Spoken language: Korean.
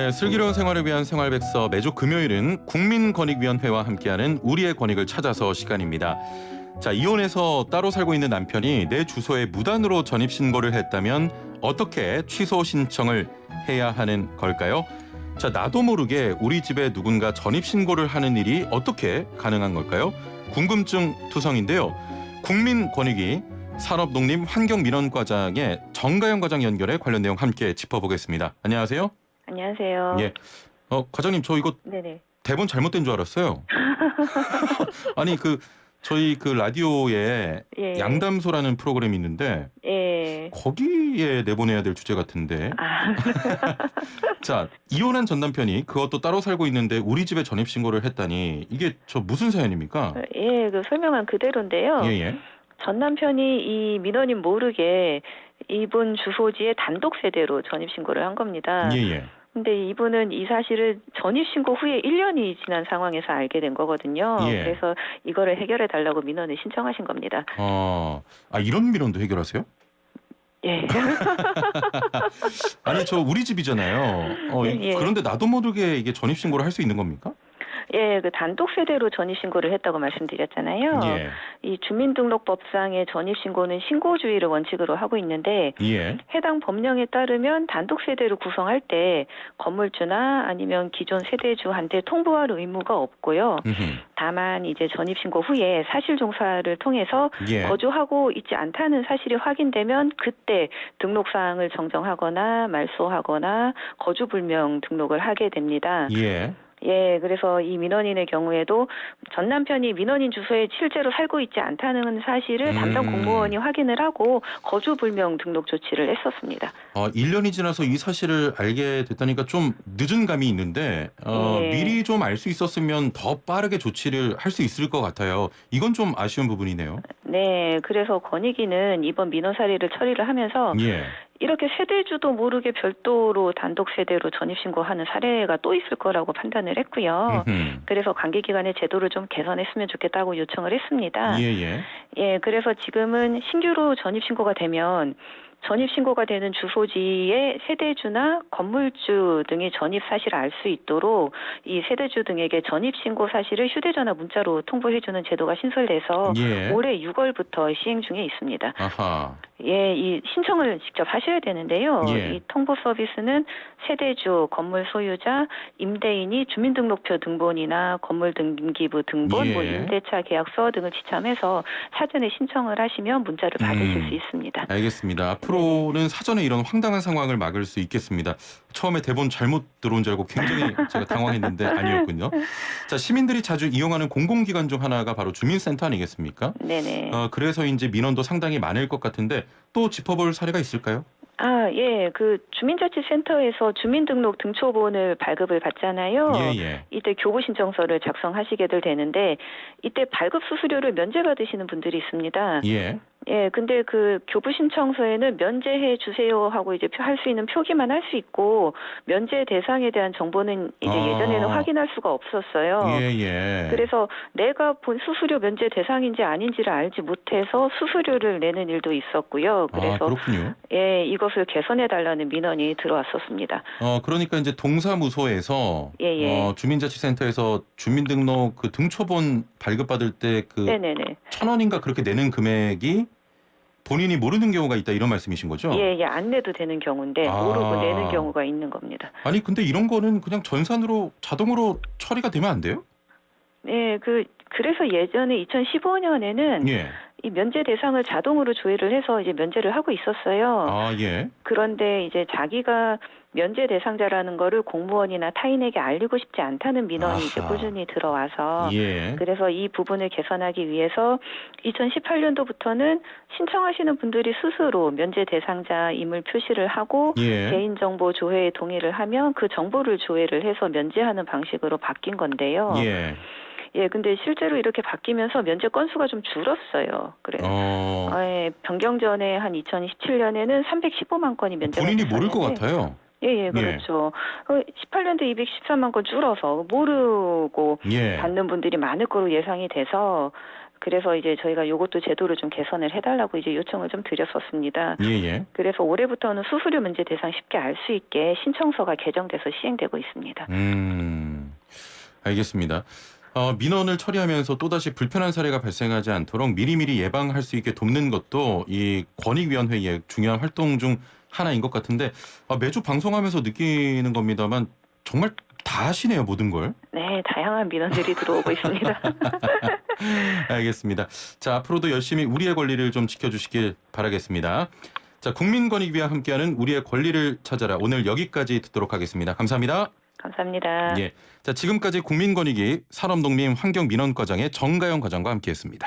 네, 슬기로운 생활을 위한 생활백서 매주 금요일은 국민권익위원회와 함께하는 우리의 권익을 찾아서 시간입니다. 자, 이혼해서 따로 살고 있는 남편이 내 주소에 무단으로 전입신고를 했다면 어떻게 취소 신청을 해야 하는 걸까요? 자, 나도 모르게 우리 집에 누군가 전입신고를 하는 일이 어떻게 가능한 걸까요? 궁금증 투성인데요. 국민권익위 산업농림환경민원과장의 정가영 과장 연결해 관련 내용 함께 짚어보겠습니다. 안녕하세요. 안녕하세요. 예. 과장님, 저 이거 네네. 대본 잘못된 줄 알았어요. 아니, 저희 라디오에 예. 양담소라는 프로그램이 있는데 예. 거기에 내보내야 될 주제 같은데. 아, 자, 이혼한 전 남편이 그것도 따로 살고 있는데 우리 집에 전입신고를 했다니 이게 저 무슨 사연입니까? 예, 그 설명한 그대로인데요. 예, 예. 전 남편이 이 민원인 모르게 이분 주소지에 단독 세대로 전입신고를 한 겁니다. 예, 예. 근데 이분은 이 사실을 전입신고 후에 1년이 지난 상황에서 알게 된 거거든요. 예. 그래서 이거를 해결해 달라고 민원을 신청하신 겁니다. 이런 민원도 해결하세요? 예. 아니, 저 우리 집이잖아요. 예. 그런데 나도 모르게 이게 전입신고를 할 수 있는 겁니까? 예, 그 단독 세대로 전입신고를 했다고 말씀드렸잖아요. 예. 이 주민등록법상의 전입신고는 신고주의를 원칙으로 하고 있는데 예. 해당 법령에 따르면 단독 세대를 구성할 때 건물주나 아니면 기존 세대주한테 통보할 의무가 없고요. 다만 이제 전입신고 후에 사실종사를 통해서 예. 거주하고 있지 않다는 사실이 확인되면 그때 등록사항을 정정하거나 말소하거나 거주불명 등록을 하게 됩니다. 예. 예, 그래서 이 민원인의 경우에도 전 남편이 민원인 주소에 실제로 살고 있지 않다는 사실을 담당 공무원이 확인을 하고 거주불명 등록 조치를 했었습니다. 1년이 지나서 이 사실을 알게 됐다니까 좀 늦은 감이 있는데 예. 미리 좀 알 수 있었으면 더 빠르게 조치를 할 수 있을 것 같아요. 이건 좀 아쉬운 부분이네요. 네, 그래서 권익위는 이번 민원 사례를 처리를 하면서 예. 이렇게 세대주도 모르게 별도로 단독 세대로 전입신고하는 사례가 또 있을 거라고 판단을 했고요. 그래서 관계기관의 제도를 좀 개선했으면 좋겠다고 요청을 했습니다. 예. 예, 그래서 지금은 신규로 전입신고가 되면 전입신고가 되는 주소지의 세대주나 건물주 등의 전입 사실을 알 수 있도록 이 세대주 등에게 전입신고 사실을 휴대전화 문자로 통보해주는 제도가 신설돼서 예. 올해 6월부터 시행 중에 있습니다. 아하. 예, 이 신청을 직접 하셔야 되는데요. 예. 이 통보 서비스는 세대주, 건물 소유자, 임대인이 주민등록표 등본이나 건물 등기부 등본, 예. 임대차 계약서 등을 지참해서 사전에 신청을 하시면 문자를 받으실 수 있습니다. 알겠습니다. 앞으로는 사전에 이런 황당한 상황을 막을 수 있겠습니다. 처음에 대본 잘못 들어온 줄 알고 굉장히 제가 당황했는데 아니었군요. 자, 시민들이 자주 이용하는 공공기관 중 하나가 바로 주민센터 아니겠습니까? 네네. 그래서 이제 민원도 상당히 많을 것 같은데 또 짚어볼 사례가 있을까요? 예, 그 주민자치센터에서 주민등록 등초본을 발급을 받잖아요. 예. 이때 교부신청서를 작성하시게 되는데 이때 발급 수수료를 면제받으시는 분들이 있습니다. 예. 예, 근데 그 교부 신청서에는 면제해 주세요 하고 이제 할 수 있는 표기만 할 수 있고 면제 대상에 대한 정보는 이제 예전에는 확인할 수가 없었어요. 예. 그래서 내가 본 수수료 면제 대상인지 아닌지를 알지 못해서 수수료를 내는 일도 있었고요. 그래서 그렇군요. 예, 이것을 개선해 달라는 민원이 들어왔었습니다. 그러니까 이제 동사무소에서 예. 주민자치센터에서 주민등록 그 등초본 발급받을 때 네네네. 1,000원인가 그렇게 내는 금액이 본인이 모르는 경우가 있다 이런 말씀이신 거죠? 예, 안 내도 되는 경우인데 모르고 내는 경우가 있는 겁니다. 아니 근데 이런 거는 그냥 전산으로 자동으로 처리가 되면 안 돼요? 네, 그래서 예전에 2015년에는 예. 이 면제 대상을 자동으로 조회를 해서 이제 면제를 하고 있었어요. 예. 그런데 이제 자기가 면제 대상자라는 거를 공무원이나 타인에게 알리고 싶지 않다는 민원이 이제 꾸준히 들어와서 예. 그래서 이 부분을 개선하기 위해서 2018년도부터는 신청하시는 분들이 스스로 면제 대상자임을 표시를 하고 예. 개인정보 조회에 동의를 하면 그 정보를 조회를 해서 면제하는 방식으로 바뀐 건데요. 예, 근데 실제로 이렇게 바뀌면서 면제 건수가 좀 줄었어요. 그래요. 예, 변경 전에 한 2017년에는 315만 건이 면제가 본인이 모를 것 됐었는데 같아요. 예, 그렇죠. 18년도 213만 건 줄어서 모르고 받는 분들이 많을 거로 예상이 돼서 그래서 이제 저희가 요것도 제도를 좀 개선을 해달라고 이제 요청을 좀 드렸었습니다. 예. 그래서 올해부터는 수수료 문제 대상 쉽게 알 수 있게 신청서가 개정돼서 시행되고 있습니다. 알겠습니다. 민원을 처리하면서 또다시 불편한 사례가 발생하지 않도록 미리미리 예방할 수 있게 돕는 것도 이 권익위원회의 중요한 활동 중 하나인 것 같은데 매주 방송하면서 느끼는 겁니다만 정말 다 하시네요, 모든 걸. 네, 다양한 민원들이 들어오고 있습니다. 알겠습니다. 자, 앞으로도 열심히 우리의 권리를 좀 지켜주시길 바라겠습니다. 자, 국민권익위와 함께하는 우리의 권리를 찾아라. 오늘 여기까지 듣도록 하겠습니다. 감사합니다. 감사합니다. 예. 자, 지금까지 국민권익위 산업농림 환경민원과장의 정가영 과장과 함께했습니다.